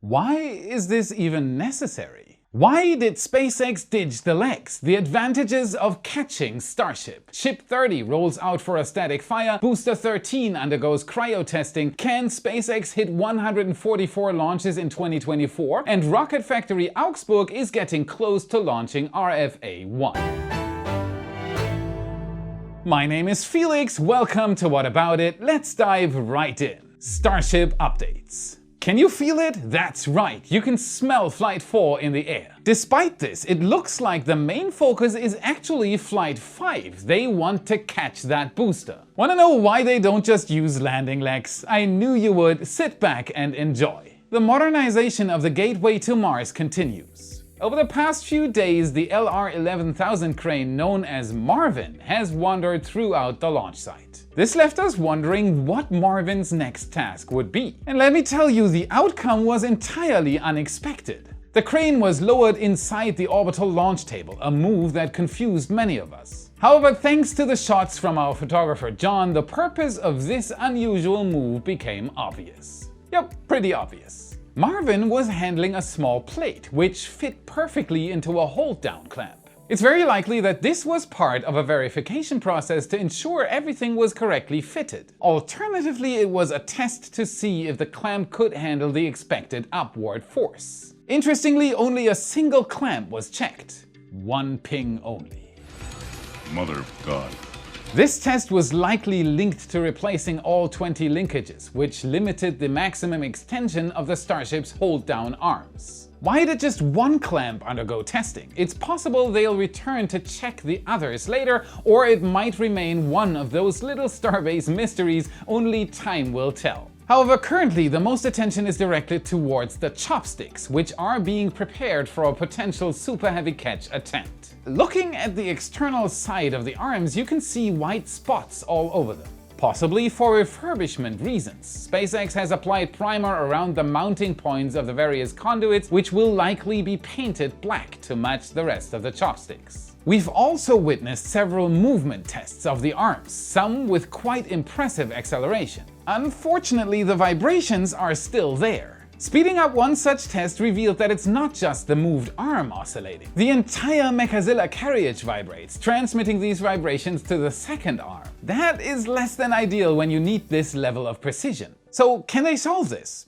Why is this even necessary? Why did SpaceX ditch the legs? The advantages of catching Starship. Ship 30 rolls out for a static fire. Booster 13 undergoes cryo testing. Can SpaceX hit 144 launches in 2024? And Rocket Factory Augsburg is getting close to launching RFA One. My name is Felix, welcome to What About It. Let's dive right in. Starship updates. Can you feel it? That's right, you can smell Flight 4 in the air. Despite this, it looks like the main focus is actually Flight 5. They want to catch that booster. Wanna know why they don't just use landing legs? I knew you would. Sit back and enjoy. The modernization of the gateway to Mars continues. Over the past few days, the LR-11000 crane known as Marvin has wandered throughout the launch site. This left us wondering what Marvin's next task would be. And let me tell you, the outcome was entirely unexpected. The crane was lowered inside the orbital launch table, a move that confused many of us. However, thanks to the shots from our photographer John, the purpose of this unusual move became obvious. Yep, pretty obvious. Marvin was handling a small plate, which fit perfectly into a hold-down clamp. It's very likely that this was part of a verification process to ensure everything was correctly fitted. Alternatively, it was a test to see if the clamp could handle the expected upward force. Interestingly, only a single clamp was checked. One ping only. Mother of God. This test was likely linked to replacing all 20 linkages, which limited the maximum extension of the Starship's hold-down arms. Why did just one clamp undergo testing? It's possible they'll return to check the others later, or it might remain one of those little Starbase mysteries only time will tell. However, currently the most attention is directed towards the chopsticks, which are being prepared for a potential super heavy catch attempt. Looking at the external side of the arms, you can see white spots all over them. Possibly for refurbishment reasons. SpaceX has applied primer around the mounting points of the various conduits, which will likely be painted black to match the rest of the chopsticks. We've also witnessed several movement tests of the arms, some with quite impressive acceleration. Unfortunately, the vibrations are still there. Speeding up one such test revealed that it's not just the moved arm oscillating. The entire Mechazilla carriage vibrates, transmitting these vibrations to the second arm. That is less than ideal when you need this level of precision. So can they solve this?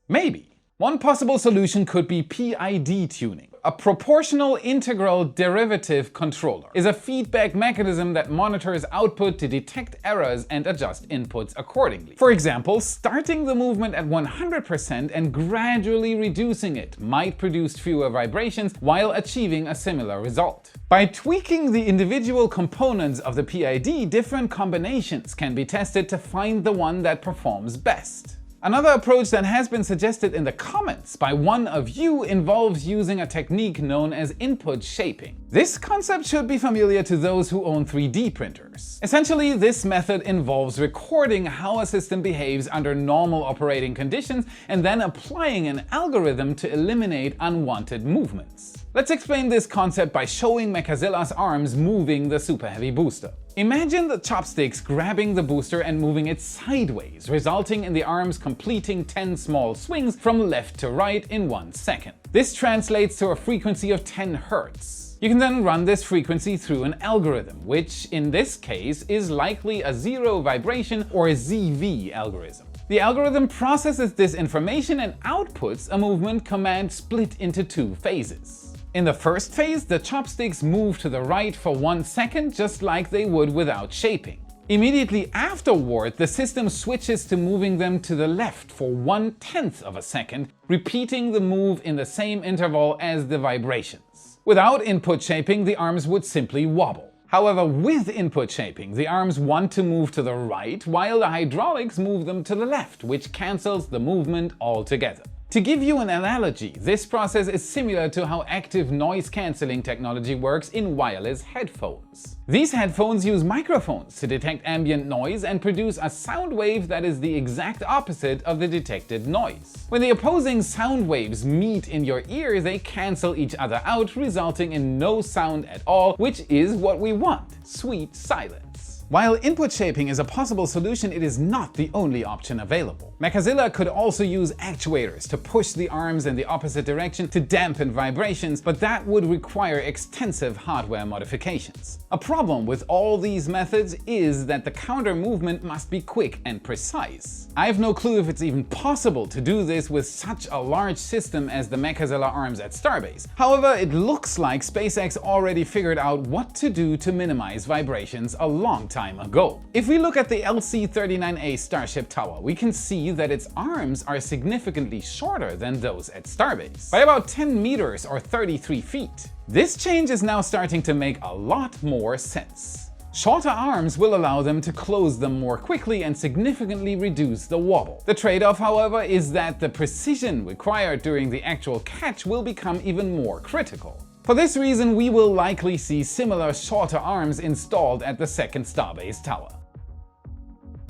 Maybe. One possible solution could be PID tuning. A proportional integral derivative controller is a feedback mechanism that monitors output to detect errors and adjust inputs accordingly. For example, starting the movement at 100% and gradually reducing it might produce fewer vibrations while achieving a similar result. By tweaking the individual components of the PID, different combinations can be tested to find the one that performs best. Another approach that has been suggested in the comments by one of you involves using a technique known as input shaping. This concept should be familiar to those who own 3D printers. Essentially, this method involves recording how a system behaves under normal operating conditions and then applying an algorithm to eliminate unwanted movements. Let's explain this concept by showing Mechazilla's arms moving the super heavy booster. Imagine the chopsticks grabbing the booster and moving it sideways, resulting in the arms completing 10 small swings from left to right in 1 second. This translates to a frequency of 10 Hz. You can then run this frequency through an algorithm, which in this case is likely a zero vibration or ZV algorithm. The algorithm processes this information and outputs a movement command split into 2 phases. In the first phase, the chopsticks move to the right for 1 second, just like they would without shaping. Immediately afterward, the system switches to moving them to the left for 1/10 of a second, repeating the move in the same interval as the vibrations. Without input shaping, the arms would simply wobble. However, with input shaping, the arms want to move to the right, while the hydraulics move them to the left, which cancels the movement altogether. To give you an analogy, this process is similar to how active noise cancelling technology works in wireless headphones. These headphones use microphones to detect ambient noise and produce a sound wave that is the exact opposite of the detected noise. When the opposing sound waves meet in your ear, they cancel each other out, resulting in no sound at all, which is what we want: sweet silence. While input shaping is a possible solution, it is not the only option available. Mechazilla could also use actuators to push the arms in the opposite direction to dampen vibrations, but that would require extensive hardware modifications. A problem with all these methods is that the counter movement must be quick and precise. I have no clue if it's even possible to do this with such a large system as the Mechazilla arms at Starbase. However, it looks like SpaceX already figured out what to do to minimize vibrations a long time ago. If we look at the LC-39A Starship tower, we can see that its arms are significantly shorter than those at Starbase, by about 10 meters or 33 feet. This change is now starting to make a lot more sense. Shorter arms will allow them to close them more quickly and significantly reduce the wobble. The trade-off, however, is that the precision required during the actual catch will become even more critical. For this reason, we will likely see similar shorter arms installed at the second Starbase tower.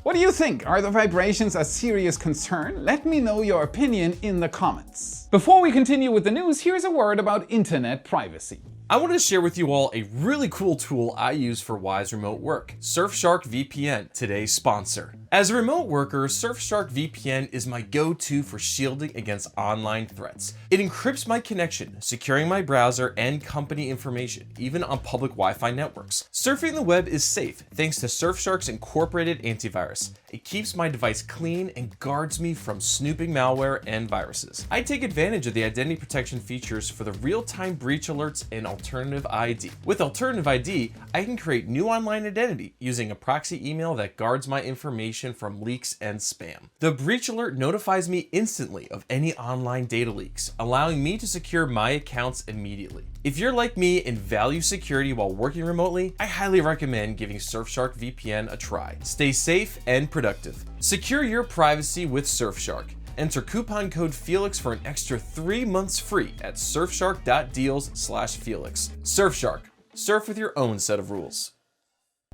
What do you think? Are the vibrations a serious concern? Let me know your opinion in the comments. Before we continue with the news, here's a word about internet privacy. I wanted to share with you all a really cool tool I use for wise remote work, Surfshark VPN, today's sponsor. As a remote worker, Surfshark VPN is my go-to for shielding against online threats. It encrypts my connection, securing my browser and company information, even on public Wi-Fi networks. Surfing the web is safe thanks to Surfshark's incorporated antivirus. It keeps my device clean and guards me from snooping malware and viruses. I take advantage of the identity protection features for the real-time breach alerts and alternative ID. With alternative ID, I can create new online identity using a proxy email that guards my information from leaks and spam. The breach alert notifies me instantly of any online data leaks, allowing me to secure my accounts immediately. If you're like me and value security while working remotely, I highly recommend giving Surfshark VPN a try. Stay safe and productive. Secure your privacy with Surfshark. Enter coupon code Felix for an extra 3 months free at surfshark.deals/Felix. Surfshark. Surf with your own set of rules.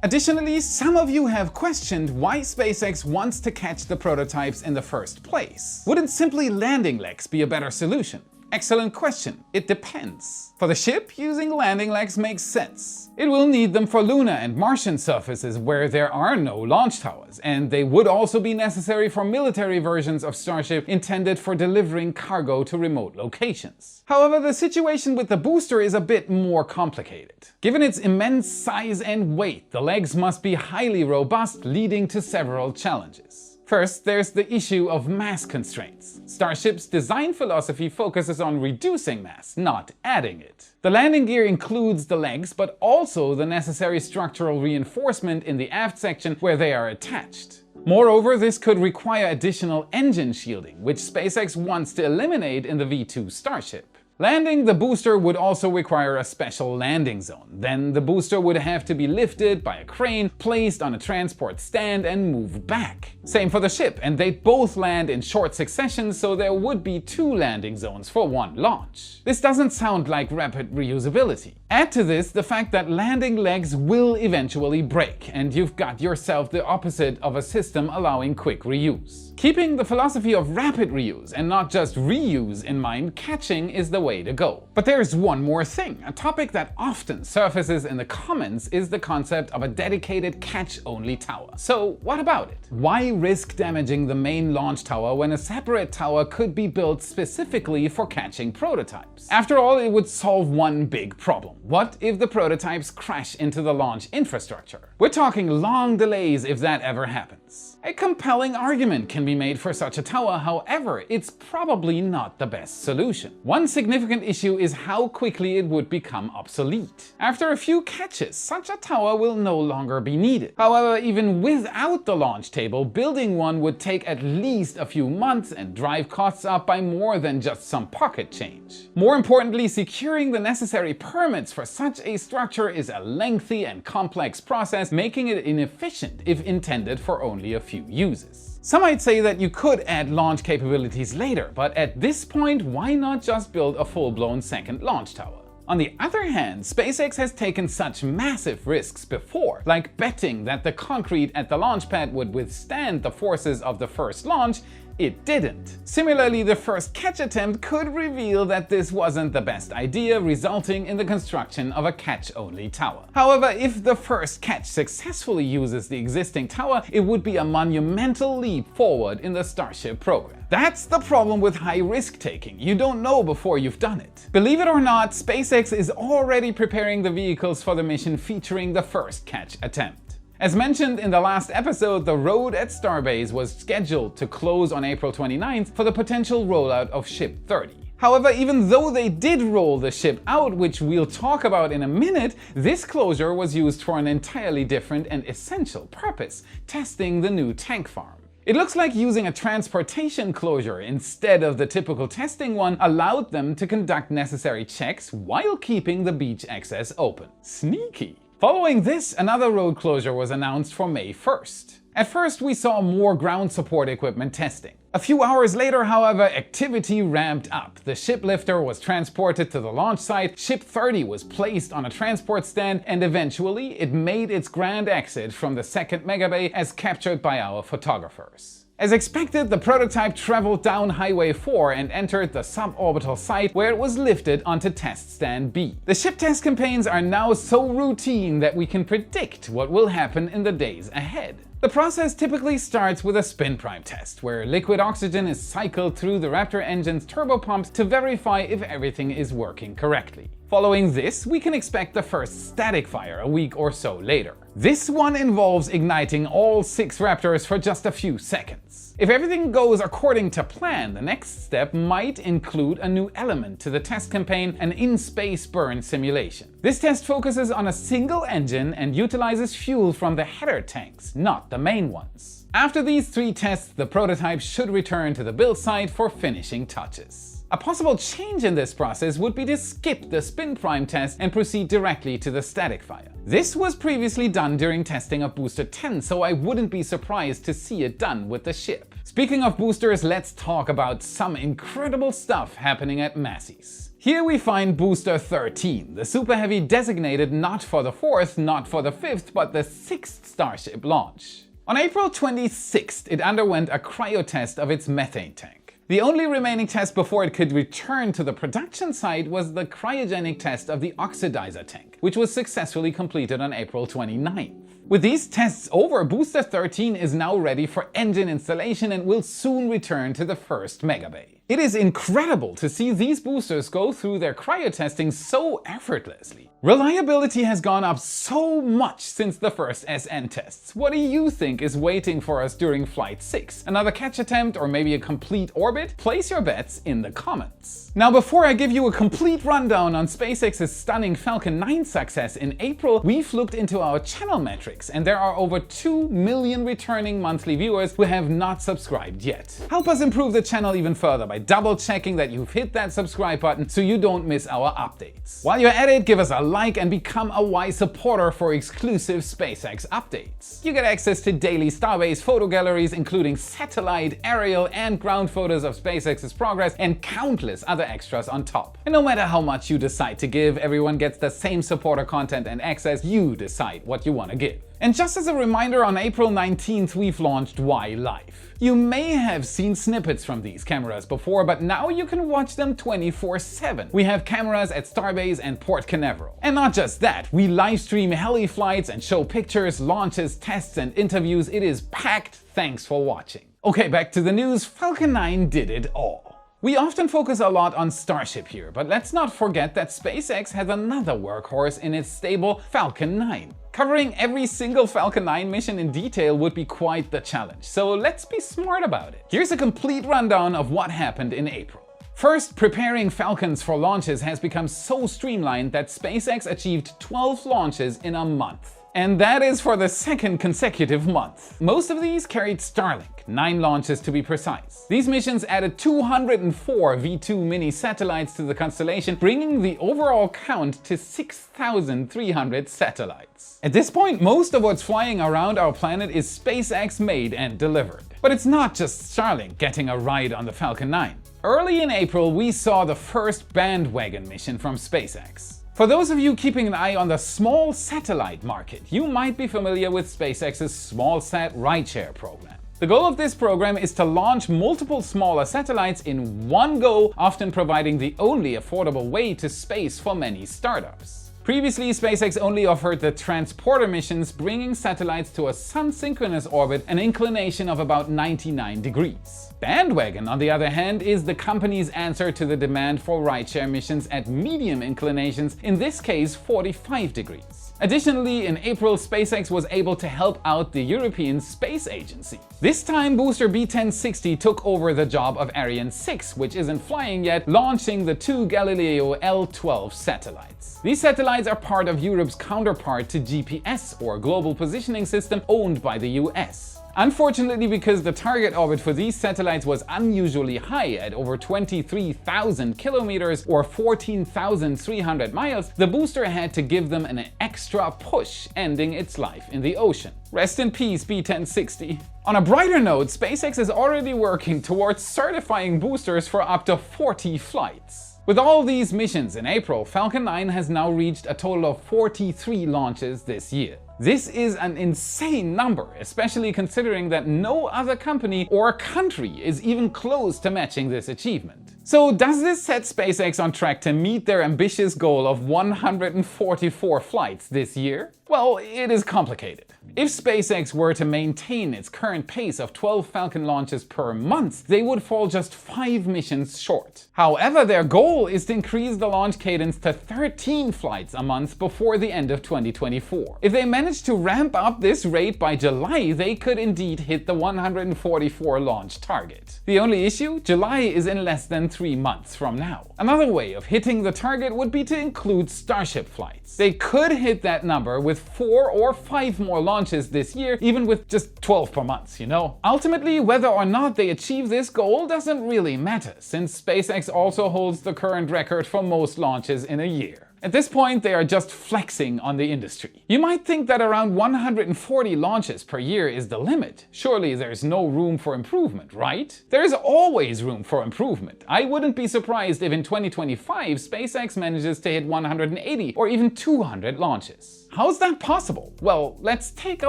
Additionally, some of you have questioned why SpaceX wants to catch the prototypes in the first place. Wouldn't simply landing legs be a better solution? Excellent question. It depends. For the ship, using landing legs makes sense. It will need them for lunar and Martian surfaces where there are no launch towers, and they would also be necessary for military versions of Starship intended for delivering cargo to remote locations. However, the situation with the booster is a bit more complicated. Given its immense size and weight, the legs must be highly robust, leading to several challenges. First, there's the issue of mass constraints. Starship's design philosophy focuses on reducing mass, not adding it. The landing gear includes the legs, but also the necessary structural reinforcement in the aft section where they are attached. Moreover, this could require additional engine shielding, which SpaceX wants to eliminate in the V2 Starship. Landing the booster would also require a special landing zone. Then the booster would have to be lifted by a crane, placed on a transport stand and moved back. Same for the ship, and they'd both land in short succession, so there would be 2 landing zones for one launch. This doesn't sound like rapid reusability. Add to this the fact that landing legs will eventually break, and you've got yourself the opposite of a system allowing quick reuse. Keeping the philosophy of rapid reuse and not just reuse in mind, catching is the way to go. But there's one more thing. A topic that often surfaces in the comments is the concept of a dedicated catch-only tower. So what about it? Why risk damaging the main launch tower when a separate tower could be built specifically for catching prototypes? After all, it would solve one big problem. What if the prototypes crash into the launch infrastructure? We're talking long delays if that ever happens. A compelling argument can be made for such a tower, however, it's probably not the best solution. One significant issue is how quickly it would become obsolete. After a few catches, such a tower will no longer be needed. However, even without the launch table, building one would take at least a few months and drive costs up by more than just some pocket change. More importantly, securing the necessary permits for such a structure is a lengthy and complex process, making it inefficient if intended for only a few uses. Some might say that you could add launch capabilities later, but at this point, why not just build a full-blown second launch tower? On the other hand, SpaceX has taken such massive risks before, like betting that the concrete at the launch pad would withstand the forces of the first launch, it didn't. Similarly, the first catch attempt could reveal that this wasn't the best idea, resulting in the construction of a catch-only tower. However, if the first catch successfully uses the existing tower, it would be a monumental leap forward in the Starship program. That's the problem with high risk taking. You don't know before you've done it. Believe it or not, SpaceX is already preparing the vehicles for the mission featuring the first catch attempt. As mentioned in the last episode, the road at Starbase was scheduled to close on April 29th for the potential rollout of Ship 30. However, even though they did roll the ship out, which we'll talk about in a minute, this closure was used for an entirely different and essential purpose: testing the new tank farm. It looks like using a transportation closure instead of the typical testing one allowed them to conduct necessary checks while keeping the beach access open. Sneaky. Following this, another road closure was announced for May 1st. At first, we saw more ground support equipment testing. A few hours later, however, activity ramped up. The shiplifter was transported to the launch site, Ship 30 was placed on a transport stand, and eventually it made its grand exit from the second megabay as captured by our photographers. As expected, the prototype traveled down Highway 4 and entered the suborbital site where it was lifted onto Test Stand B. The ship test campaigns are now so routine that we can predict what will happen in the days ahead. The process typically starts with a spin prime test, where liquid oxygen is cycled through the Raptor engine's turbopumps to verify if everything is working correctly. Following this, we can expect the first static fire a week or so later. This one involves igniting all 6 Raptors for just a few seconds. If everything goes according to plan, the next step might include a new element to the test campaign: an in-space burn simulation. This test focuses on a single engine and utilizes fuel from the header tanks, not the main ones. After these 3 tests, the prototype should return to the build site for finishing touches. A possible change in this process would be to skip the spin prime test and proceed directly to the static fire. This was previously done during testing of Booster 10, so I wouldn't be surprised to see it done with the ship. Speaking of boosters, let's talk about some incredible stuff happening at Massey's. Here we find Booster 13, the Super Heavy designated not for the 4th, not for the 5th, but the 6th Starship launch. On April 26th, it underwent a cryo test of its methane tank. The only remaining test before it could return to the production site was the cryogenic test of the oxidizer tank, which was successfully completed on April 29th. With these tests over, Booster 13 is now ready for engine installation and will soon return to the first megabay. It is incredible to see these boosters go through their cryo testing so effortlessly. Reliability has gone up so much since the first SN tests. What do you think is waiting for us during Flight 6? Another catch attempt or maybe a complete orbit? Place your bets in the comments. Now, before I give you a complete rundown on SpaceX's stunning Falcon 9 success in April, we've looked into our channel metrics, and there are over 2 million returning monthly viewers who have not subscribed yet. Help us improve the channel even further by double checking that you've hit that subscribe button so you don't miss our updates. While you're at it, give us a like and become a wise supporter for exclusive SpaceX updates. You get access to daily Starbase photo galleries, including satellite, aerial, and ground photos of SpaceX's progress, and countless other extras on top. And no matter how much you decide to give, everyone gets the same supporter content and access. You decide what you want to give. And just as a reminder, on April 19th we've launched Y Live. You may have seen snippets from these cameras before, but now you can watch them 24/7. We have cameras at Starbase and Port Canaveral. And not just that, we live stream heli flights and show pictures, launches, tests, and interviews. It is packed. Thanks for watching. Okay, back to the news. Falcon 9 did it all. We often focus a lot on Starship here, but let's not forget that SpaceX has another workhorse in its stable, Falcon 9. Covering every single Falcon 9 mission in detail would be quite the challenge, so let's be smart about it. Here's a complete rundown of what happened in April. First, preparing Falcons for launches has become so streamlined that SpaceX achieved 12 launches in a month. And that is for the second consecutive month. Most of these carried Starlink, 9 launches to be precise. These missions added 204 V2 mini satellites to the constellation, bringing the overall count to 6,300 satellites. At this point, most of what's flying around our planet is SpaceX made and delivered. But it's not just Starlink getting a ride on the Falcon 9. Early in April, we saw the first bandwagon mission from SpaceX. For those of you keeping an eye on the small satellite market, you might be familiar with SpaceX's SmallSat rideshare program. The goal of this program is to launch multiple smaller satellites in one go, often providing the only affordable way to space for many startups. Previously, SpaceX only offered the transporter missions, bringing satellites to a sun-synchronous orbit, an inclination of about 99 degrees. Bandwagon, on the other hand, is the company's answer to the demand for rideshare missions at medium inclinations, in this case 45 degrees. Additionally, in April, SpaceX was able to help out the European Space Agency. This time, booster B1060 took over the job of Ariane 6, which isn't flying yet, launching the 2 Galileo L12 satellites. These satellites are part of Europe's counterpart to GPS, or Global Positioning System, owned by the US. Unfortunately, because the target orbit for these satellites was unusually high at over 23,000 kilometers or 14,300 miles, the booster had to give them an extra push, ending its life in the ocean. Rest in peace, B1060. On a brighter note, SpaceX is already working towards certifying boosters for up to 40 flights. With all these missions in April, Falcon 9 has now reached a total of 43 launches this year. This is an insane number, especially considering that no other company or country is even close to matching this achievement. So does this set SpaceX on track to meet their ambitious goal of 144 flights this year? Well, it is complicated. If SpaceX were to maintain its current pace of 12 Falcon launches per month, they would fall just 5 missions short. However, their goal is to increase the launch cadence to 13 flights a month before the end of 2024. If they manage to ramp up this rate by July, they could indeed hit the 144 launch target. The only issue? July is in less than 3 months from now. Another way of hitting the target would be to include Starship flights. They could hit that number with 4 or 5 more launches this year, even with just 12 per month, you know? Ultimately, whether or not they achieve this goal doesn't really matter, since SpaceX also holds the current record for most launches in a year. At this point, they are just flexing on the industry. You might think that around 140 launches per year is the limit. Surely there's no room for improvement, right? There's always room for improvement. I wouldn't be surprised if in 2025 SpaceX manages to hit 180 or even 200 launches. How's that possible? Well, let's take a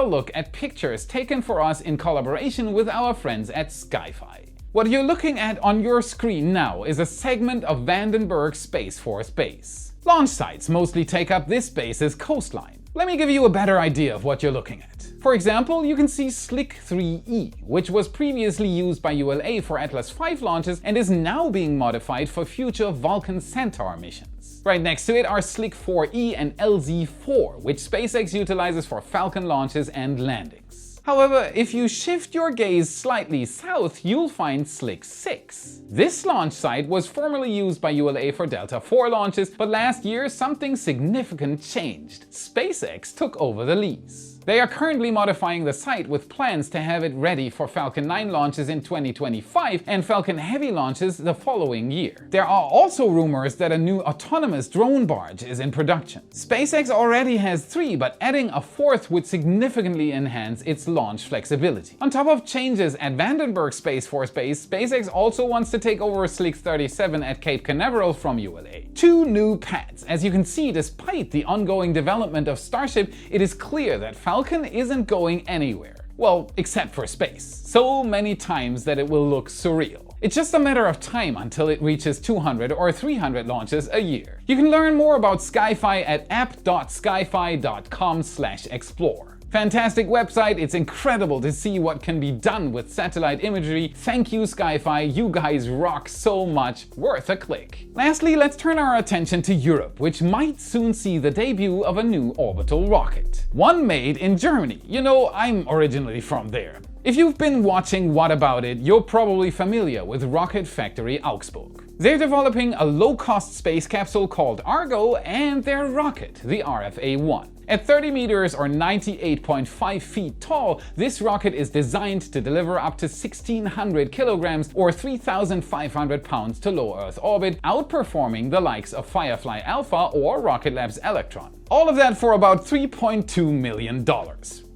look at pictures taken for us in collaboration with our friends at SkyFi. What you're looking at on your screen now is a segment of Vandenberg Space Force Base. Launch sites mostly take up this base's coastline. Let me give you a better idea of what you're looking at. For example, you can see Slick 3E, which was previously used by ULA for Atlas V launches and is now being modified for future Vulcan Centaur missions. Right next to it are Slick 4E and LZ4, which SpaceX utilizes for Falcon launches and landings. However, if you shift your gaze slightly south, you'll find Slick 6. This launch site was formerly used by ULA for Delta IV launches, but last year something significant changed. SpaceX took over the lease. They are currently modifying the site with plans to have it ready for Falcon 9 launches in 2025 and Falcon Heavy launches the following year. There are also rumors that a new autonomous drone barge is in production. SpaceX already has 3, but adding a 4th would significantly enhance its launch flexibility. On top of changes at Vandenberg Space Force Base, SpaceX also wants to take over Slick 37 at Cape Canaveral from ULA. 2 new pads. As you can see, despite the ongoing development of Starship, it is clear that Falcon isn't going anywhere. Well, except for space. So many times that it will look surreal. It's just a matter of time until it reaches 200 or 300 launches a year. You can learn more about SkyFi at app.skyfi.com/explore. Fantastic website, it's incredible to see what can be done with satellite imagery. Thank you SkyFi, you guys rock so much, worth a click. Lastly, let's turn our attention to Europe, which might soon see the debut of a new orbital rocket. One made in Germany. You know, I'm originally from there. If you've been watching What About It, you're probably familiar with Rocket Factory Augsburg. They're developing a low-cost space capsule called Argo and their rocket, the RFA One. At 30 meters or 98.5 feet tall, this rocket is designed to deliver up to 1,600 kilograms or 3,500 pounds to low Earth orbit, outperforming the likes of Firefly Alpha or Rocket Lab's Electron. All of that for about $3.2 million.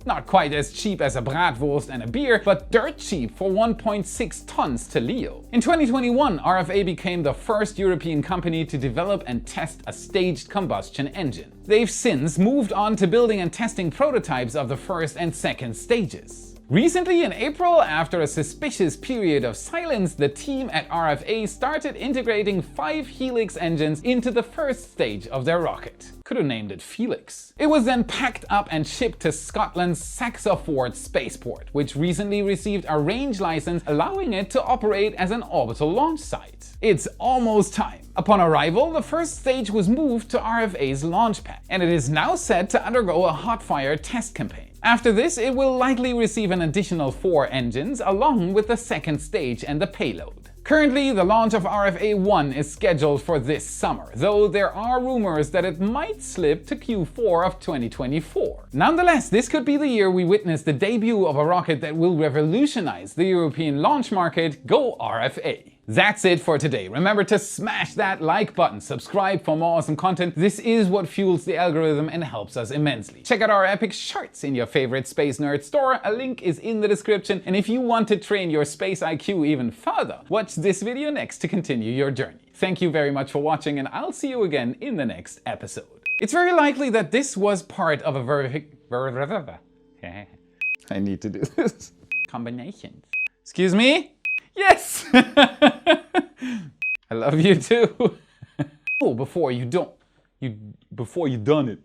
Not quite as cheap as a bratwurst and a beer, but dirt cheap for 1.6 tons to LEO. In 2021, RFA became the first European company to develop and test a staged combustion engine. They've since moved on to building and testing prototypes of the first and second stages. Recently in April, after a suspicious period of silence, the team at RFA started integrating 5 Helix engines into the first stage of their rocket. Could have named it Felix. It was then packed up and shipped to Scotland's Saxonford spaceport, which recently received a range license allowing it to operate as an orbital launch site. It's almost time. Upon arrival, the first stage was moved to RFA's launch pad, and it is now set to undergo a hot fire test campaign. After this, it will likely receive an additional 4 engines along with the second stage and the payload. Currently, the launch of RFA One is scheduled for this summer, though there are rumors that it might slip to Q4 of 2024. Nonetheless, this could be the year we witness the debut of a rocket that will revolutionize the European launch market. Go RFA! That's it for today. Remember to smash that like button, subscribe for more awesome content. This is what fuels the algorithm and helps us immensely. Check out our epic shirts in your favorite Space Nerd store. A link is in the description. And if you want to train your space IQ even further, watch this video next to continue your journey. Thank you very much for watching, and I'll see you again in the next episode. It's very likely that this was part of a I need to do this. Combinations. Excuse me? Yes! I love you too. Oh, before you done it.